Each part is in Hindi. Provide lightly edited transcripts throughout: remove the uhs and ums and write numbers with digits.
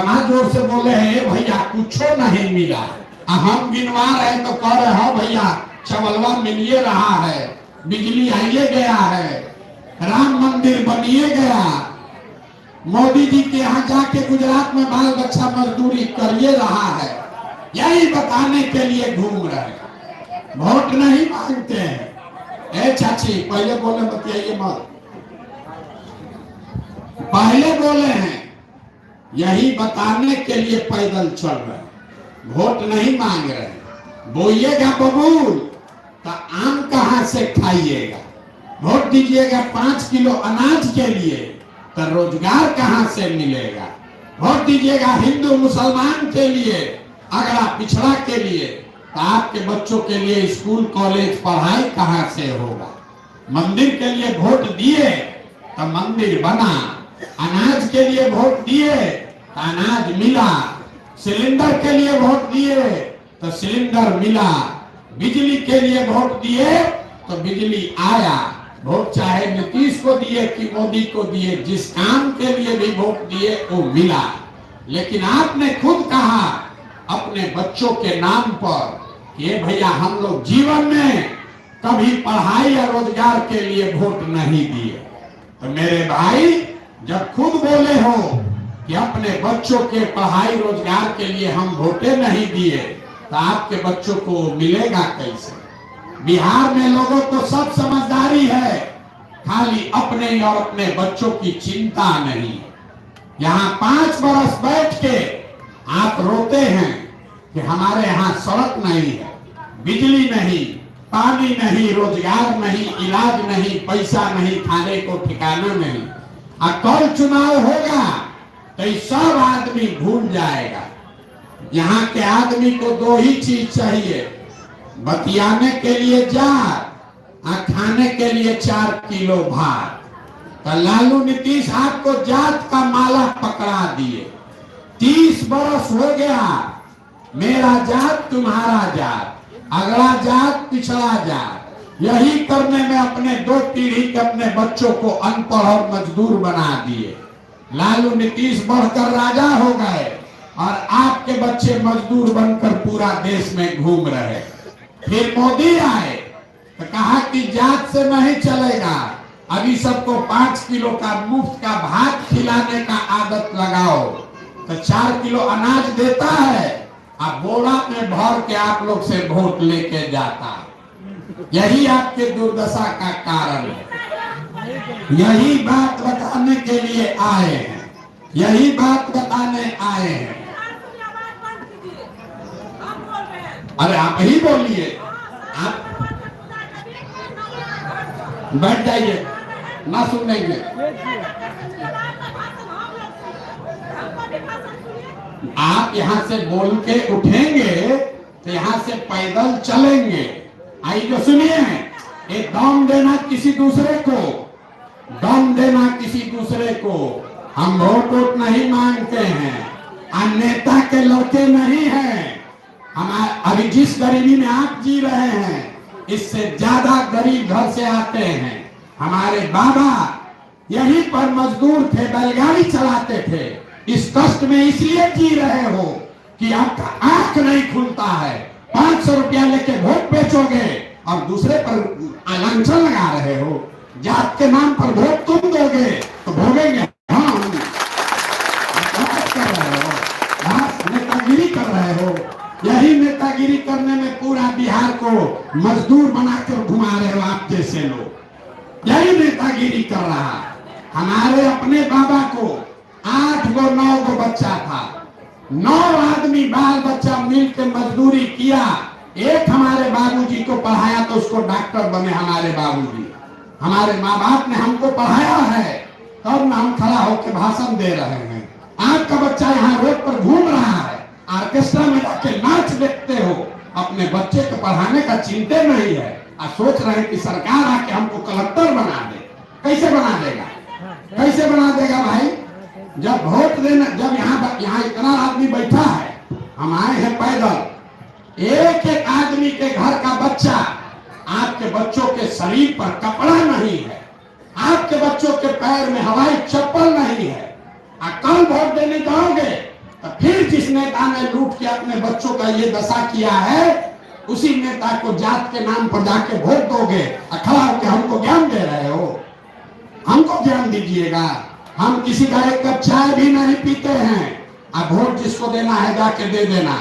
इतना जोर से बोले हैं भैया कुछ नहीं मिला। हम गिनवा रहे तो कह रहे हो भैया चवलवा मिलिए रहा है, बिजली आइए गया है, राम मंदिर बनिए गया, मोदी जी के यहाँ जाके गुजरात में बाल बच्चा मजदूरी करिए रहा है। यही बताने के लिए घूम रहे हैं, वोट नहीं मांगते हैं। ए चाची पहले बोले बतियाइए मत, पहले बोले हैं यही बताने के लिए पैदल चल रहे हैं, वोट नहीं मांग रहे हैं। बोइएगा बबूल तो आम कहां से खाइएगा, वोट दीजिएगा 5 किलो अनाज के लिए तो रोजगार कहां से मिलेगा, वोट दीजिएगा हिंदू मुसलमान के लिए, अगला पिछड़ा के लिए तो आपके बच्चों के लिए स्कूल कॉलेज पढ़ाई कहां से होगा। मंदिर के लिए वोट दिए तो मंदिर बना, अनाज के लिए वोट दिए तो अनाज मिला, सिलेंडर के लिए वोट दिए तो सिलेंडर मिला, बिजली के लिए वोट दिए तो बिजली आया। वोट चाहे नीतीश को दिए कि मोदी को दिए, जिस काम के लिए भी वोट दिए वो मिला। लेकिन आपने खुद कहा अपने बच्चों के नाम पर ये भैया हम लोग जीवन में कभी पढ़ाई या रोजगार के लिए वोट नहीं दिए। तो मेरे भाई जब खुद बोले हो कि अपने बच्चों के पढ़ाई रोजगार के लिए हम वोटे नहीं दिए तो आपके बच्चों को मिलेगा कैसे। बिहार में लोगों को सब समझदारी है, खाली अपने और अपने बच्चों की चिंता नहीं। यहाँ 5 बरस बैठ के आप रोते हैं कि हमारे यहाँ सड़क नहीं है, बिजली नहीं, पानी नहीं, रोजगार नहीं, इलाज नहीं, पैसा नहीं, खाने को ठिकाना नहीं। अब कल चुनाव होगा तो ये सब आदमी भूल जाएगा। यहाँ के आदमी को 2 ही चीज चाहिए, बतियाने के लिए जार और खाने के लिए 4 किलो भात। तो लालू नीतीश आपको जात का माला पकड़ा दिए। 30 बरस हो गया, मेरा जात तुम्हारा जात, अगला जात पिछड़ा जात, यही करने में अपने 2 पीढ़ी के अपने बच्चों को अनपढ़ और मजदूर बना दिए। लालू नीतीश बढ़कर राजा हो गए और आपके बच्चे मजदूर बनकर पूरा देश में घूम रहे। फिर मोदी आए तो कहा कि जात से नहीं चलेगा, अभी सबको 5 किलो का मुफ्त का भात खिलाने का आदत लगाओ। तो 4 किलो अनाज देता है, अब बोरा में भर के आप लोग से वोट लेके जाता। यही आपके दुर्दशा का कारण है। यही बात बताने के लिए आए हैं, यही बात बताने आए हैं। अरे आप ही बोलिए, आप बैठ जाइए, ना सुनेंगे। आप यहाँ से बोल के उठेंगे तो यहाँ से पैदल चलेंगे। आई जो सुनिए, एक दम देना किसी दूसरे को, दम देना किसी दूसरे को। हम वोट नहीं मांगते हैं, नेता के लड़के नहीं हैं। हम अभी जिस गरीबी में आप जी रहे हैं इससे ज्यादा गरीब घर से आते हैं। हमारे बाबा यहीं पर मजदूर थे, बैलगाड़ी चलाते थे। इस कष्ट में इसलिए जी रहे हो कि आपका आंख नहीं खुलता है। 500 रुपया लेके वोट बेचोगे और दूसरे पर लांछन लगा रहे हो। जात के नाम पर वोट तुम दोगे तो भोगेंगे हम। कर रहे हो, नेतागिरी कर रहे हो। यही नेतागिरी करने में पूरा बिहार को मजदूर बनाकर घुमा रहे हो आप जैसे लोग। यही नेतागिरी कर रहा। हमारे अपने बाबा को 8 गो 9 गो बच्चा था, 9 आदमी बाल बच्चा मिलकर मजदूरी किया। एक हमारे बाबूजी को पढ़ाया तो उसको डॉक्टर बने हमारे बाबूजी। हमारे माँ बाप ने हमको पढ़ाया है, तब ना हम खड़ा होकर भाषण दे रहे हैं। आपका बच्चा यहाँ रोड पर घूम रहा है, ऑर्केस्ट्रा में जाके नाच देखते हो, अपने बच्चे को पढ़ाने का चिंता नहीं है। और सोच रहे हैं कि सरकार आके हमको कलेक्टर बना दे। कैसे बना देगा, कैसे बना देगा भाई? जब वोट देना, जब यहाँ इतना आदमी बैठा है, हम आए हैं पैदल। एक एक आदमी के घर का बच्चा, आपके बच्चों के शरीर पर कपड़ा नहीं है, आपके बच्चों के पैर में हवाई चप्पल नहीं है। कल वोट देने जाओगे तो नेता ने लूट के अपने बच्चों का ये दशा किया है, उसी नेता को जात के नाम पर जाके वोट दोगे, खड़ा होकर हमको ज्ञान दे रहे हो? हमको ज्ञान दीजिएगा। हम किसी का एक कप चाय भी नहीं पीते हैं, अब वोट जिसको देना है जाके दे देना।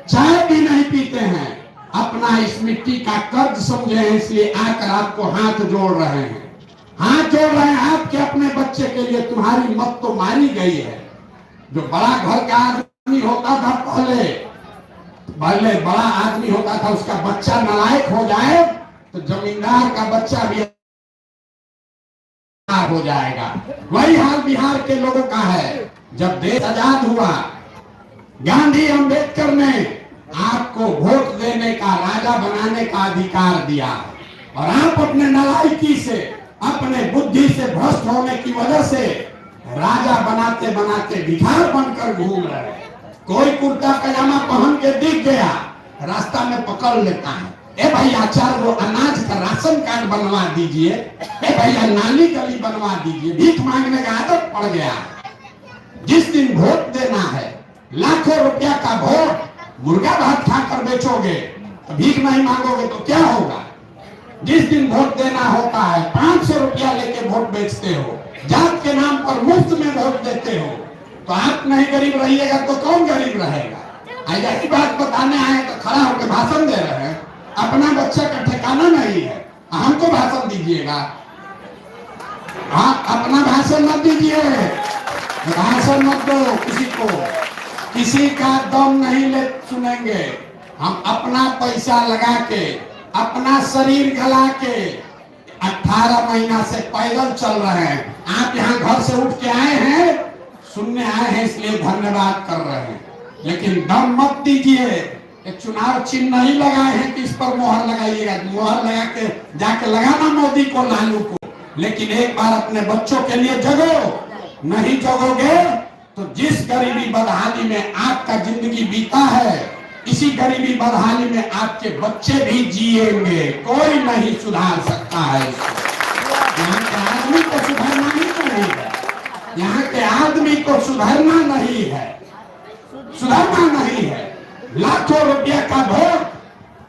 चाय भी नहीं पीते हैं, अपना इस मिट्टी का कर्ज समझे हैं, इसलिए आकर आपको हाथ जोड़ रहे हैं। हाथ जोड़ रहे हैं आपके अपने बच्चे के लिए। तुम्हारी मत तो मारी गई है। जो बड़ा घर का आदमी होता था पहले बड़ा आदमी होता था, उसका बच्चा नालायक हो जाए तो जमींदार का बच्चा भी हो जाएगा। वही हाल बिहार के लोगों का है। जब देश आजाद हुआ, गांधी अंबेडकर ने आपको वोट देने का, राजा बनाने का अधिकार दिया, और आप अपने नालायकी से, अपने बुद्धि से भ्रष्ट होने की वजह से राजा बनाते बनाते भिखार बनकर घूम रहे। कोई कुर्ता पजामा पहन के दिख गया, रास्ता में पकड़ लेता है, ए भैया 4 गो अनाज का राशन कार्ड बनवा दीजिए, ए भैया नाली गली बनवा दीजिए। भीख मांगने का आदत पड़ गया। जिस दिन वोट देना है, लाखों रुपया का वोट मुर्गा भात खाकर बेचोगे, तो भीख नहीं मांगोगे तो क्या होगा? जिस दिन वोट देना होता है, 500 रुपया लेके वोट बेचते हो, जात के नाम पर मुफ्त में वोट देते हो, तो आप नहीं गरीब रहिएगा तो कौन गरीब रहेगा? ऐसी बात बताने आए तो खड़ा होकर भाषण दे रहे हैं। अपना बच्चा का ठिकाना नहीं है, हमको भाषण दीजिएगा। हाँ, अपना भाषण मत दीजिए, भाषण मत दो किसी को, किसी का दम नहीं ले सुनेंगे। हम अपना पैसा लगा के, अपना शरीर गला के 18 महीना से पैदल चल रहे हैं। आप यहाँ घर से उठ के आए हैं, सुनने आए हैं, इसलिए धन्यवाद कर रहे हैं, लेकिन दम मत दीजिए। चुनाव चिन्ह नहीं लगाए हैं कि इस पर मोहर लगाइएगा। मोहर लगा के जाके लगाना मोदी को, लालू को, लेकिन एक बार अपने बच्चों के लिए जगो। नहीं जगोगे तो जिस गरीबी बदहाली में आपका जिंदगी बीता है, इसी गरीबी बदहाली में आपके बच्चे भी जिएंगे। कोई नहीं सुधार सकता है। यहाँ के आदमी को सुधारना नहीं है, यहाँ के आदमी को सुधारना नहीं है, सुधारना नहीं है। लाखों रुपया का वोट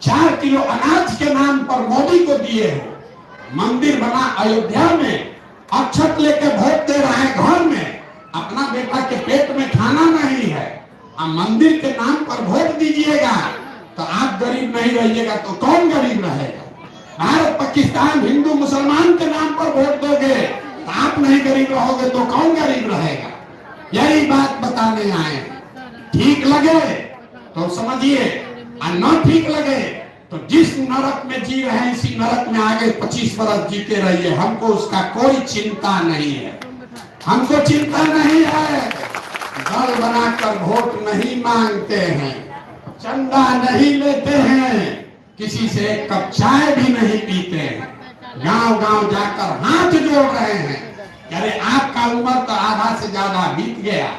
4 किलो अनाज के नाम पर मोदी को दिए हो। मंदिर बना अयोध्या में, अक्षत लेके वोट दे रहा है घर में, अपना बेटा के पेट में खाना नहीं है। अब मंदिर के नाम पर वोट दीजिएगा तो आप गरीब नहीं रहिएगा तो कौन गरीब रहेगा? भारत पाकिस्तान हिंदू मुसलमान के नाम पर वोट दोगे तो आप नहीं गरीब रहोगे तो कौन गरीब रहेगा? यही बात बताने आए। ठीक लगे तो समझिए, और न ठीक लगे तो जिस नरक में जी रहे हैं, इसी नरक में आगे 25 वर्ष जीते रहिए। हमको उसका कोई चिंता नहीं है, हमको चिंता नहीं है। दल बनाकर वोट नहीं मांगते हैं, चंदा नहीं लेते हैं, किसी से एक कप चाय भी नहीं पीते हैं। गांव गांव जाकर हाथ जोड़ रहे हैं। अरे आपका उम्र तो आधा से ज्यादा बीत गया,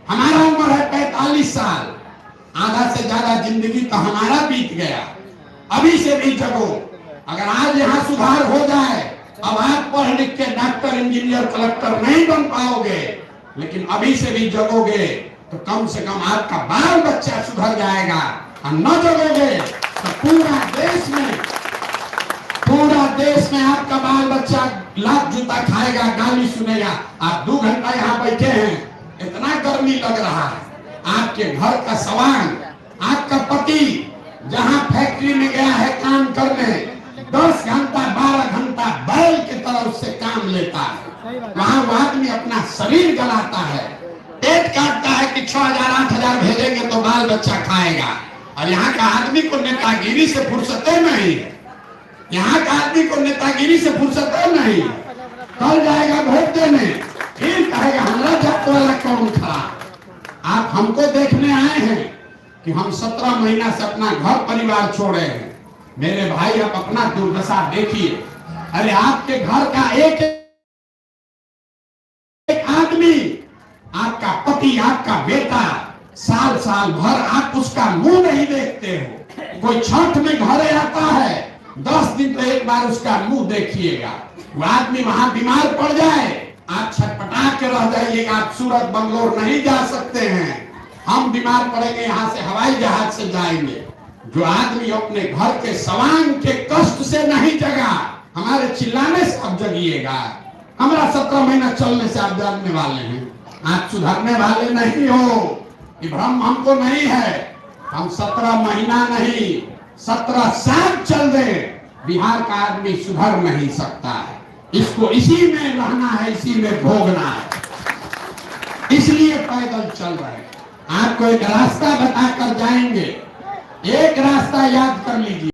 हमारा उम्र है 45 साल, आधा से ज्यादा जिंदगी तो हमारा बीत गया। अभी से भी जगो। अगर आज यहाँ सुधार हो जाए, अब आप पढ़ लिख के डॉक्टर, इंजीनियर, कलेक्टर नहीं बन पाओगे, लेकिन अभी से भी जगोगे तो कम से कम आपका बाल बच्चा सुधर जाएगा। और न जगोगे तो पूरा देश में आपका बाल बच्चा लात जूता खाएगा, गाली सुनेगा। आप 2 घंटा यहाँ बैठे हैं, इतना गर्मी लग रहा है। आपके घर का सवाल, आपका पति जहां फैक्ट्री में गया है काम करने, 10 घंटा 12 घंटा बैल की तरह उससे काम लेता है। वहां वो आदमी अपना शरीर गलाता है, पेट काटता है कि 6,000 8,000 भेजेंगे तो बाल बच्चा खाएगा। और यहाँ का आदमी को नेतागिरी से फुर्सते नहीं है, यहाँ का आदमी को नेतागिरी से फुर्सते नहीं। कल जाएगा वोट देने, फिर कहेगा हमारा जात वाला कौन था। आप हमको देखने आए हैं कि हम 17 महीना से अपना घर परिवार छोड़े हैं। मेरे भाई, आप अपना दुर्दशा देखिए। अरे आपके घर का एक आदमी, आपका पति, आपका बेटा, साल साल भर आप उसका मुंह नहीं देखते हो। कोई छठ में घरे आता है, 10 दिन तो एक बार उसका मुंह देखिएगा। वो आदमी वहां बीमार पड़ जाए, आप छटपटा के रह जाइएगा। आप सूरत बंगलोर नहीं जा सकते हैं। हम बीमार पड़ेंगे, यहाँ से हवाई जहाज से जाएंगे। जो आदमी अपने घर के सवांग के कष्ट से नहीं जगा, हमारे चिल्लाने से आप जगिएगा। हमारा 17 महीना चलने से आप जानने वाले हैं, आप सुधरने वाले नहीं हो। ये भ्रम हमको नहीं है। हम 17 महीना नहीं 17 साल चल दे, बिहार का आदमी सुधर नहीं सकता है। इसको इसी में रहना है, इसी में भोगना है, इसलिए पैदल चल रहे हैं। आपको एक रास्ता बताकर जाएंगे, एक रास्ता याद कर लीजिए।